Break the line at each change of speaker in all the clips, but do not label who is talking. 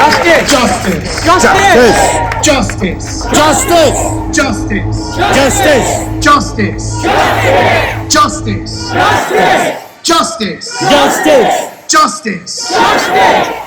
Justice.
Justice.
Justice.
Justice.
Justice.
Justice.
Justice. Justice. Justice.
Justice.
Justice.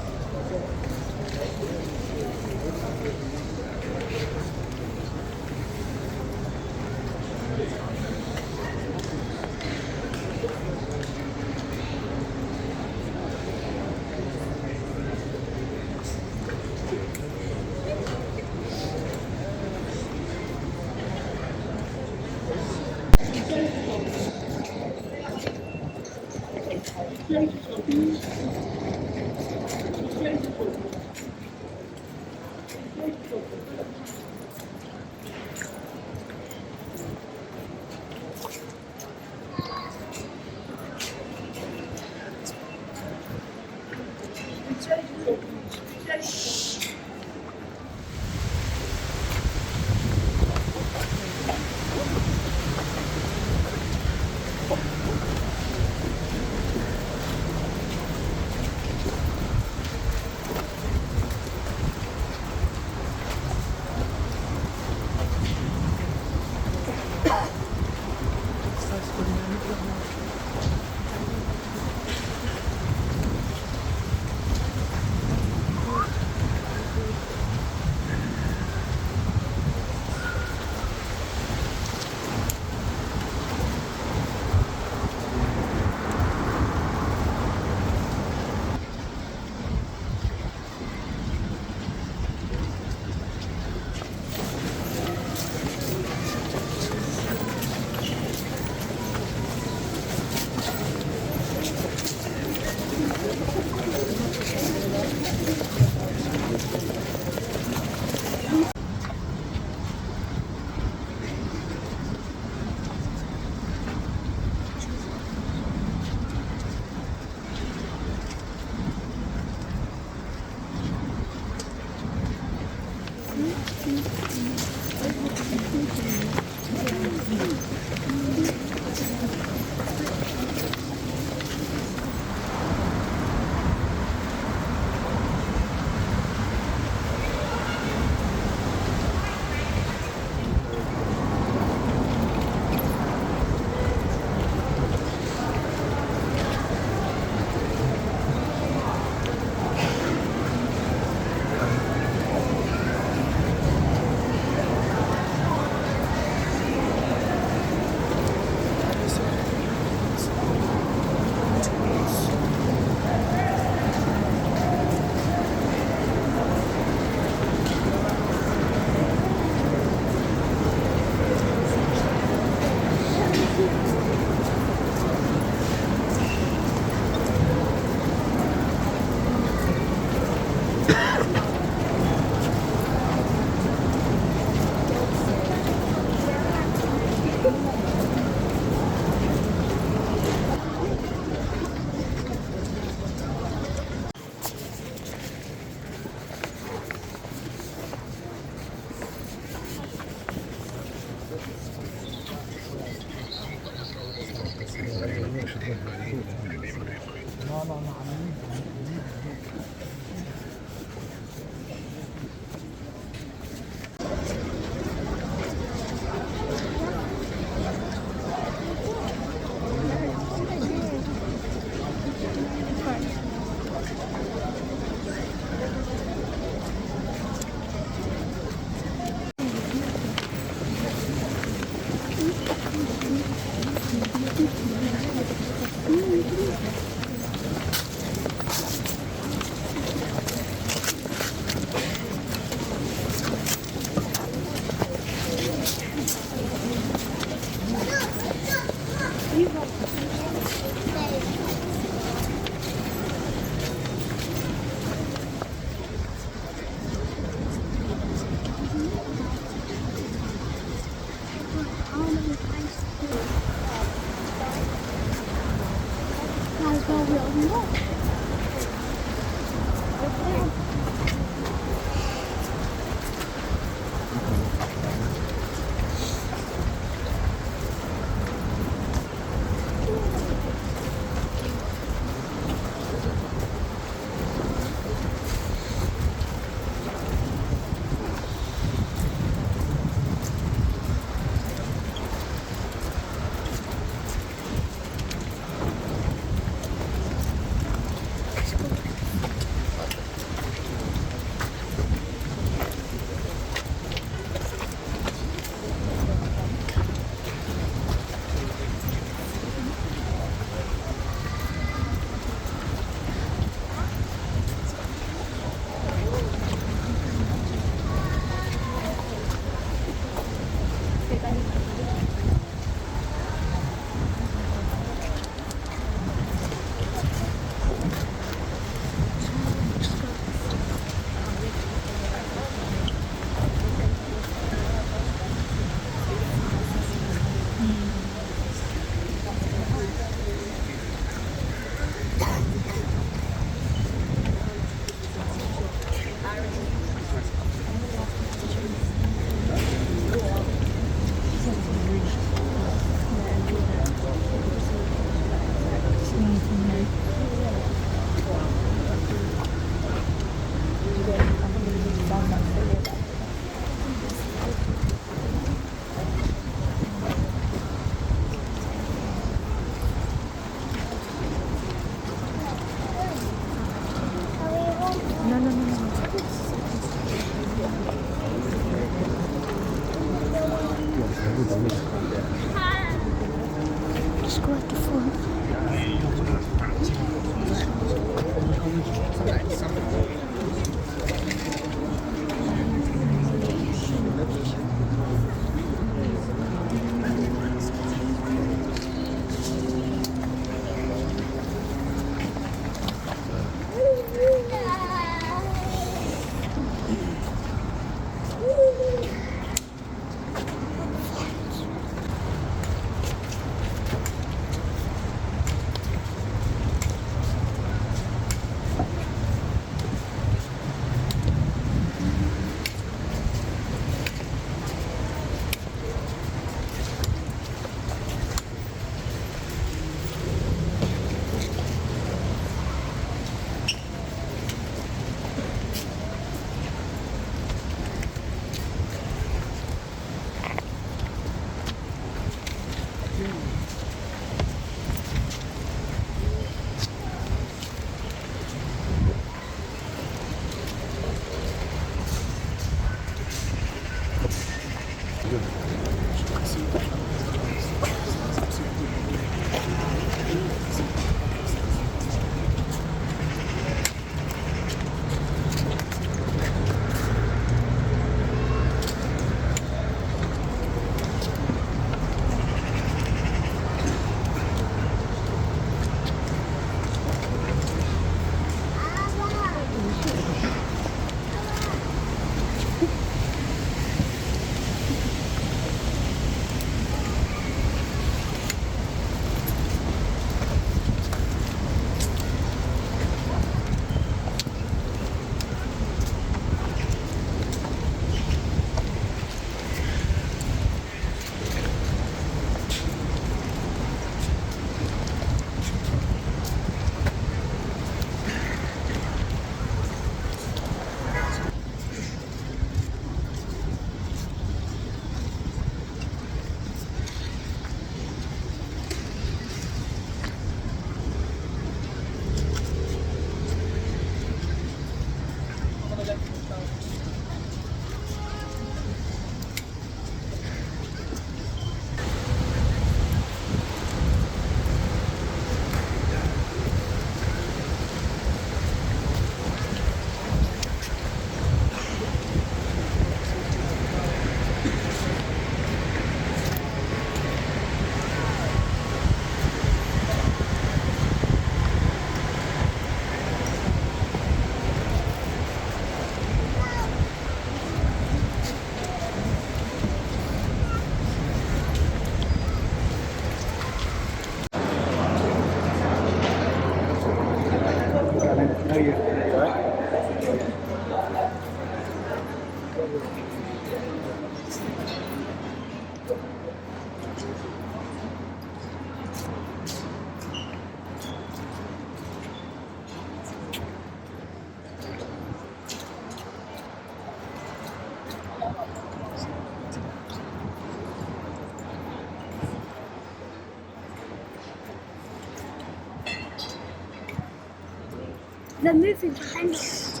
They're moving behind us.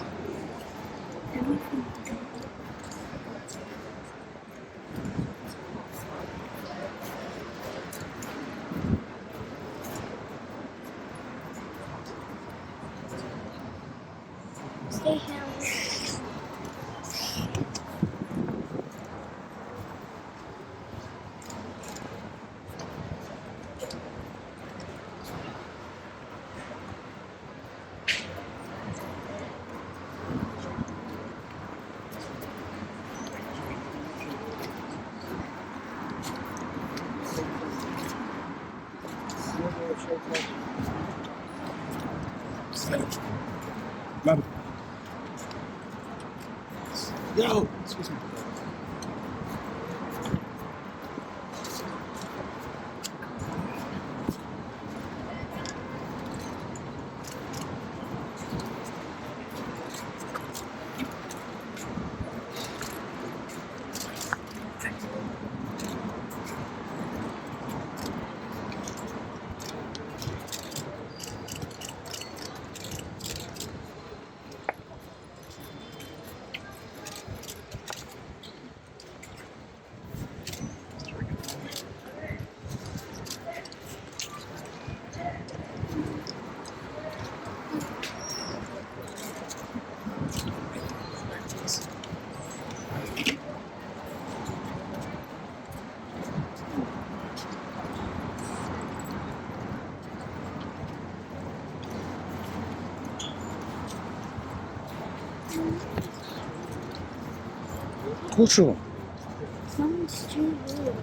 They're moving. Stay here.
Yo, excuse me. 고추.
Someone's too rude.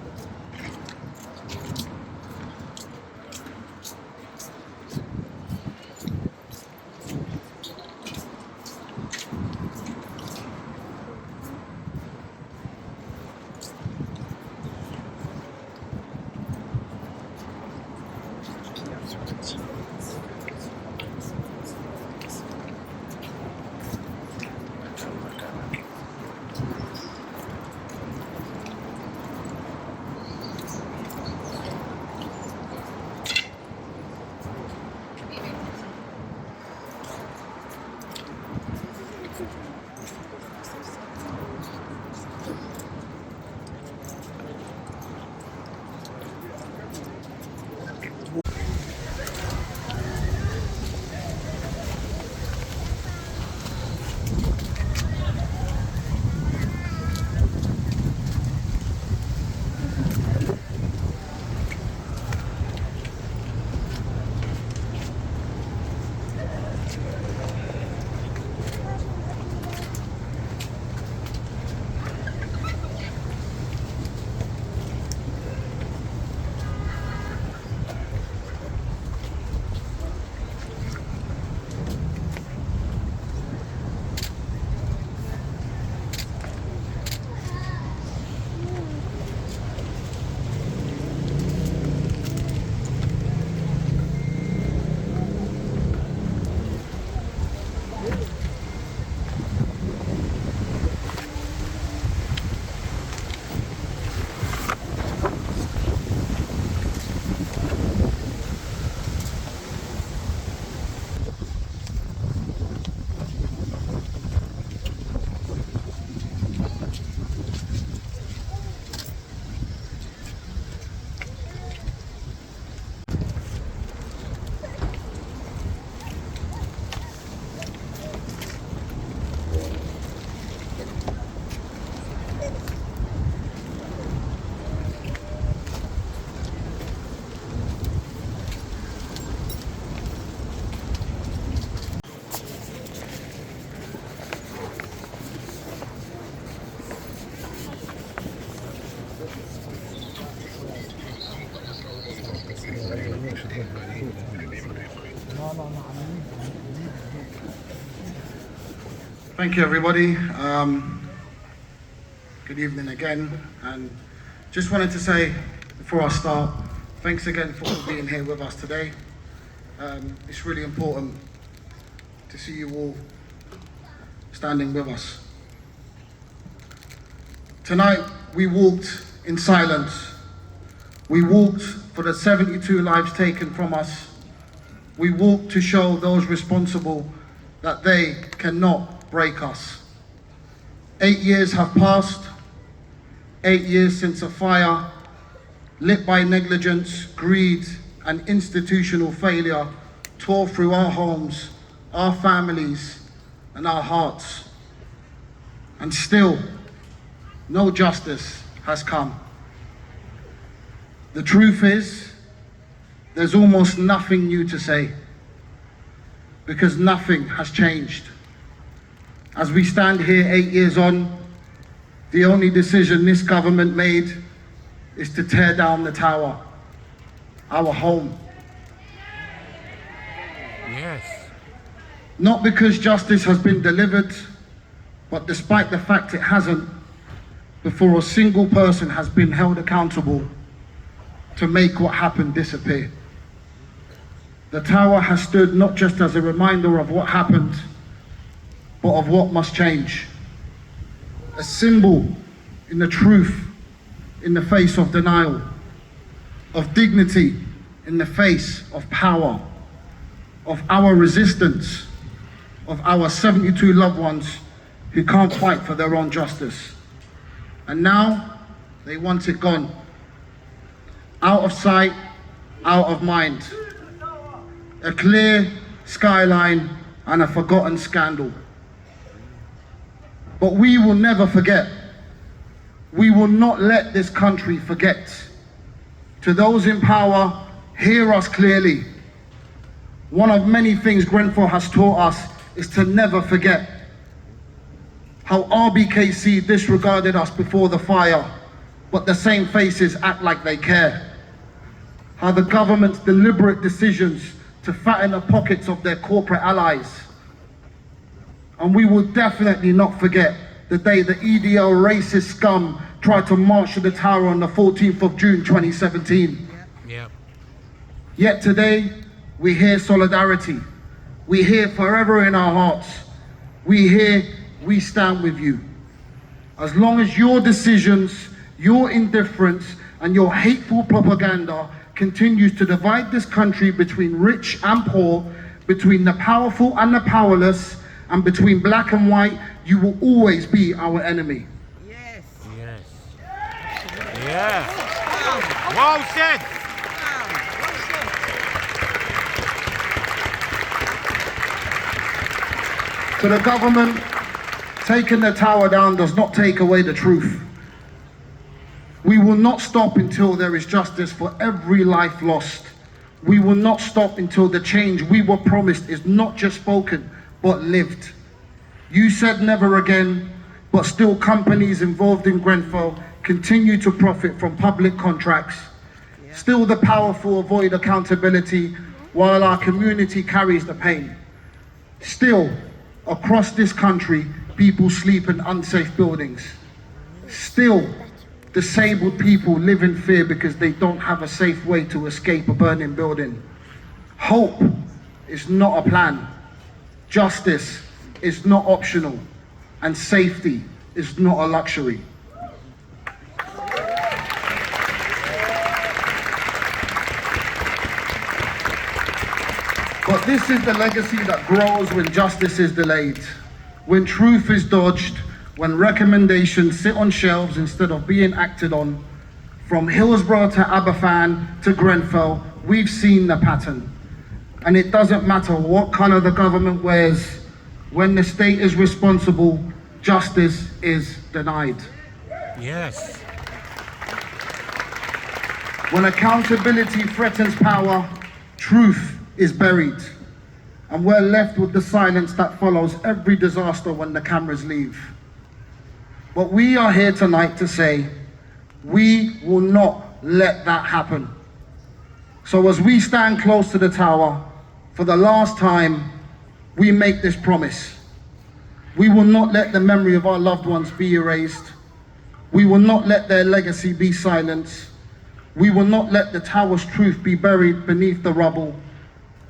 Thank you, everybody.
Good evening again, and just wanted to say before I start, thanks again for all being here with us today. It's really important to see you all standing with us. Tonight we walked in silence. We walked for the 72 lives taken from us. We walked to show those responsible that they cannot break us. 8 years have passed, 8 years since a fire lit by negligence, greed, and institutional failure tore through our homes, our families, and our hearts. And still, no justice has come. The truth is, there's almost nothing new to say, because nothing has changed. As we stand here 8 years on, the only decision this government made is to tear down the tower, our home.
Yes.
Not because justice has been delivered, but despite the fact it hasn't, before a single person has been held accountable to make what happened disappear. The tower has stood not just as a reminder of what happened, but of what must change. A symbol in the truth in the face of denial, of dignity in the face of power, of our resistance, of our 72 loved ones who can't fight for their own justice. And now they want it gone. Out of sight, out of mind. A clear skyline and a forgotten scandal. But we will never forget. We will not let this country forget. To those in power, hear us clearly. One of many things Grenfell has taught us is to never forget. How RBKC disregarded us before the fire, but the same faces act like they care. How the government's deliberate decisions to fatten the pockets of their corporate allies. And we will definitely not forget the day the EDL racist scum tried to march to the tower on the 14th of June 2017.
Yep.
Yet today, we hear solidarity. We hear forever in our hearts. We hear, we stand with you. As long as your decisions, your indifference, and your hateful propaganda continues to divide this country between rich and poor, between the powerful and the powerless, and between black and white, you will always be our enemy.
Yes. Yes. Yes. Well said.
To the government, taking the tower down does not take away the truth. We will not stop until there is justice for every life lost. We will not stop until the change we were promised is not just spoken, but lived. You said never again, but still companies involved in Grenfell continue to profit from public contracts. Still the powerful avoid accountability while our community carries the pain. Still, across this country, people sleep in unsafe buildings. Still, disabled people live in fear because they don't have a safe way to escape a burning building. Hope is not a plan. Justice is not optional. And safety is not a luxury. But this is the legacy that grows when justice is delayed, when truth is dodged, when recommendations sit on shelves instead of being acted on. From Hillsborough to Aberfan to Grenfell, we've seen the pattern. And it doesn't matter what color the government wears, when the state is responsible, justice is denied.
Yes.
When accountability threatens power, truth is buried. And we're left with the silence that follows every disaster when the cameras leave. But we are here tonight to say, we will not let that happen. So as we stand close to the tower, for the last time, we make this promise. We will not let the memory of our loved ones be erased. We will not let their legacy be silenced. We will not let the tower's truth be buried beneath the rubble.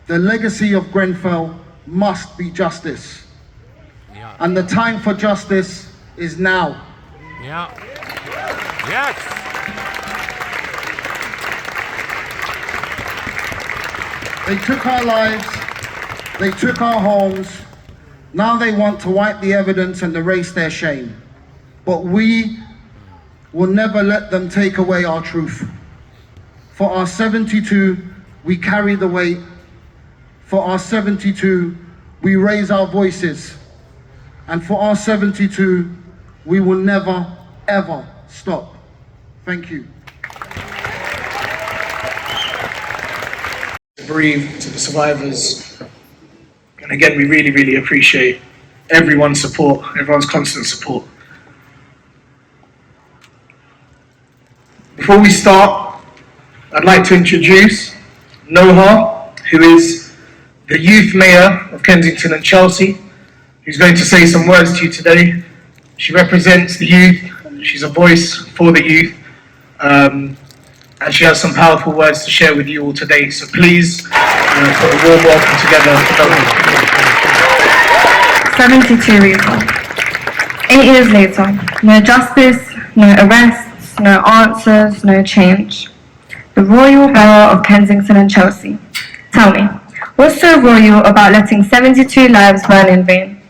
The legacy of Grenfell must be justice.
Yeah.
And the time for justice is now.
Yeah. Yes.
They took our lives, they took our homes. Now they want to wipe the evidence and erase their shame. But we will never let them take away our truth. For our 72, we carry the weight. For our 72, we raise our voices. And for our 72, we will never, ever stop. Thank you.
Bereaved, to the survivors. And again, we really, really appreciate everyone's support, everyone's constant support. Before we start, I'd like to introduce Noha, who is the youth mayor of Kensington and Chelsea, who's going to say some words to you today. She represents the youth, she's a voice for the youth, and she has some powerful words to share with you all today. So please put a warm welcome together for Noha.
72 recall. 8 years later, no justice, no arrests, no answers, no change. The royal borough of Kensington and Chelsea. Tell me, what's so royal about letting 72 lives burn in vain?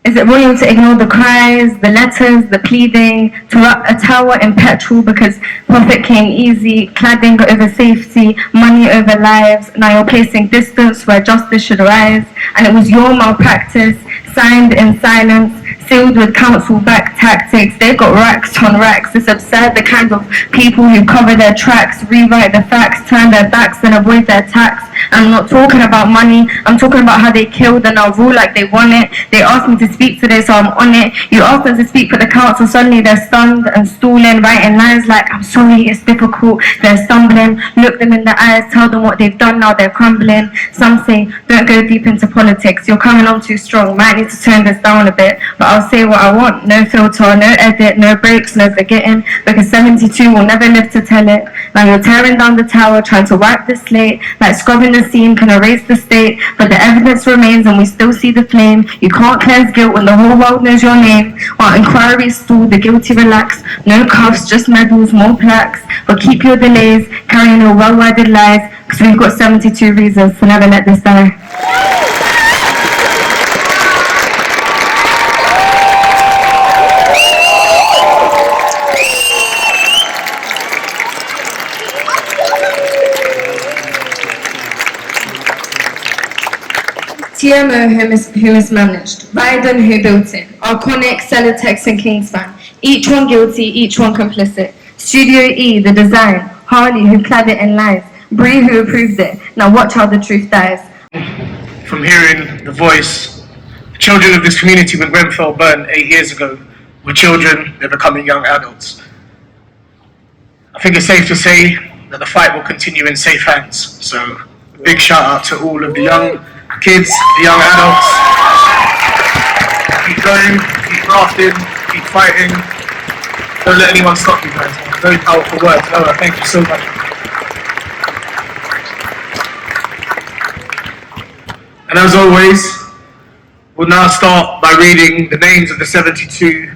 Is it royal to ignore the cries, the letters, the pleading, to wrap a tower in petrol because profit came easy, cladding over safety, money over lives? Now you're placing distance where justice should arise, and it was your malpractice, signed in silence, sealed with council-backed tactics. They've got racks on racks. It's absurd, the kind of people who cover their tracks, rewrite the facts, turn their backs and avoid their tax. I'm not talking about money, I'm talking about how they killed and now rule like they want it. They asked me to speak today, so I'm on it. You asked them to speak for the council, suddenly they're stunned and stalling, writing lines like, I'm sorry, it's difficult, they're stumbling. Look them in the eyes, tell them what they've done, now they're crumbling. Some say, don't go deep into politics, you're coming on too strong, might need to turn this down a bit. But I'll say what I want, no filter, no edit, no breaks, no forgetting, because 72 will never live to tell it. Now you're tearing down the tower, trying to wipe the slate, like scrubbing the scene can erase the state, but the evidence remains and we still see the flame. You can't cleanse guilt when the whole world knows your name. While inquiries stall, the guilty relax, no cuffs, just medals, more plaques. But keep your delays, carrying your well-worded lies, because we've got 72 reasons to never let this die. TMO who mismanaged, Ryden who built it, Arconic, Celotex and Kingspan, each one guilty, each one complicit. Studio E, the design, Harley who clad it in lies, Bree who approved it, now watch how the truth dies.
From hearing the voice, the children of this community when Grenfell burned 8 years ago were children, they're becoming young adults. I think it's safe to say that the fight will continue in safe hands. So a big shout out to all of the young kids, the young adults. Keep going, keep grafting, keep fighting. Don't let anyone stop you guys. Very powerful words. Noah, thank you so much. And as always, we'll now start by reading the names of the 72.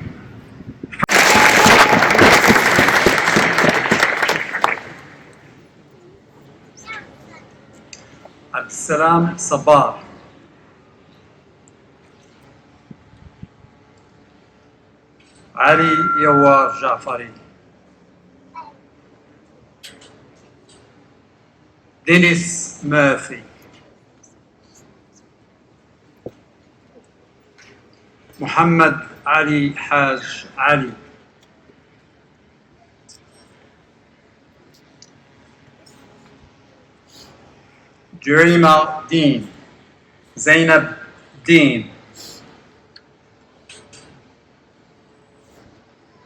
Abdeslam Sabah, Ali Yawar Jafari, Dennis Murphy, Muhammad Ali Haj Ali, Jurima Dean, Zainab Dean,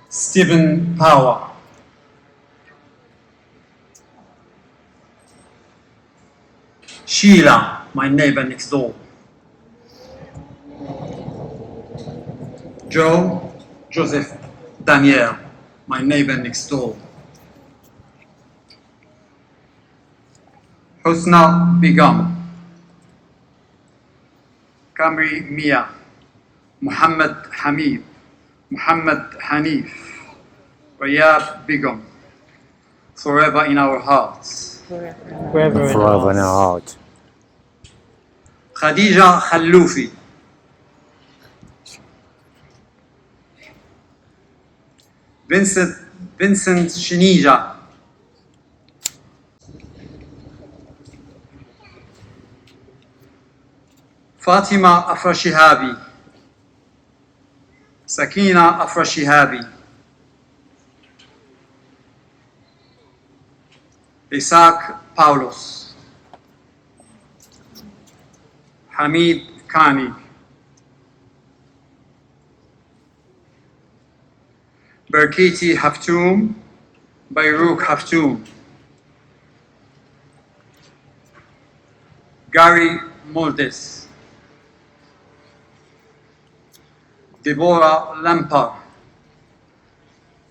Stephen Power, Sheila, my neighbor next door, Joe Joseph Daniel, my neighbor next door. Husna Begum, Kamri Mia, Muhammad Hamid, Muhammad Hanif, Rayab Begum, forever in our hearts.
Forever in our heart.
Khadija Khalloufi, Vincent Shinija, Fatima Afrashihabi, Sakina Afrashihabi, Isaac Paulos, Hamid Kani, Berkiti Haftoum, Bayruk Haftoum, Gary Moldes, Deborah Lampard,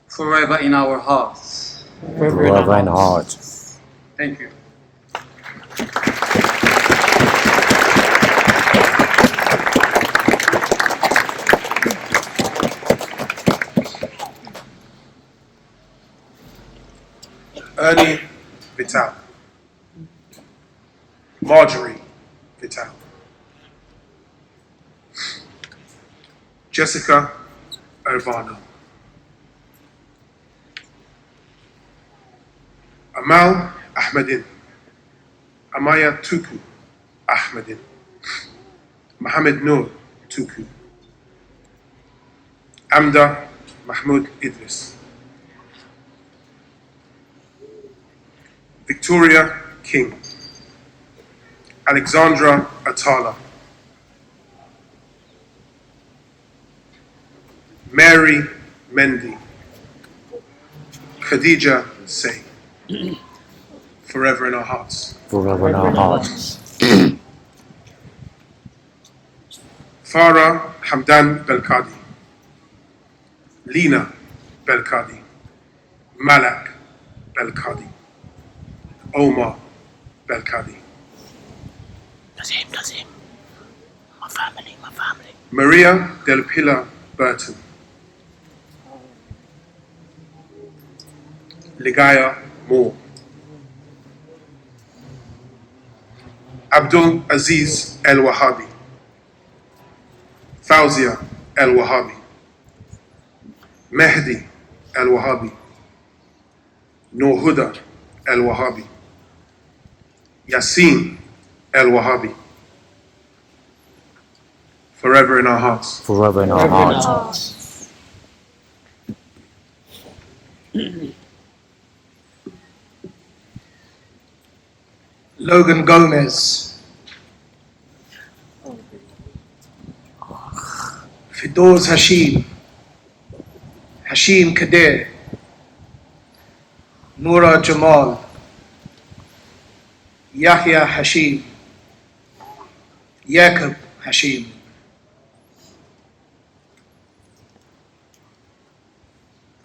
forever in our hearts.
Forever in our hearts.
Thank you.
Ernie Vital, Marjorie Vital, Jessica Irvano, Amal Ahmedin, Amaya Tuku Ahmedin, Mohammed Noor Tuku, Amda Mahmoud Idris, Victoria King, Alexandra Atala, Mary Mendy, Khadija Say, forever in our hearts.
Forever in our hearts.
Farah Hamdan Belkadi, Lina Belkadi, Malak Belkadi, Omar Belkadi,
Nazim. My family.
Maria Del Pilar Burton, Ligaya Moore, Abdul Aziz El Wahabi, Fauzia El Wahabi, Mehdi El Wahabi, Noor Huda El Wahabi, Yasin El Wahabi, forever in our hearts.
Forever in our hearts.
Logan Gomez, Fidoz Hashim, Hashim Kadir, Noura Jamal, Yahya Hashim, Yaqub Hashim,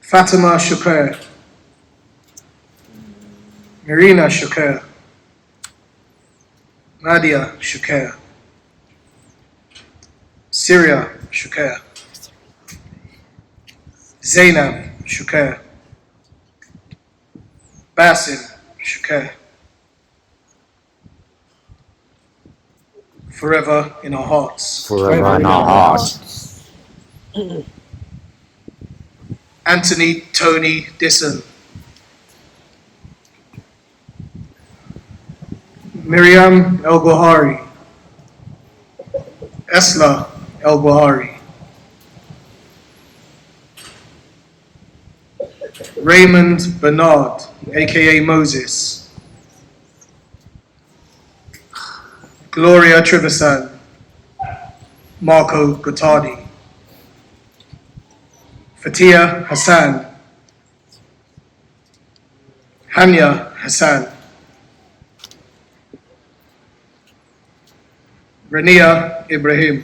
Fatima Shukr, Marina Shukr, Nadia Shukr, Syria Shukr, Zainab Shukr, Basim Shukr, forever in our hearts.
Forever in our hearts.
Anthony Tony Disson, Miriam El Buhari, Esla El Buhari, Raymond Bernard, aka Moses, Gloria Trivisan, Marco Gottardi, Fatia Hassan, Hania Hassan, Rania Ibrahim,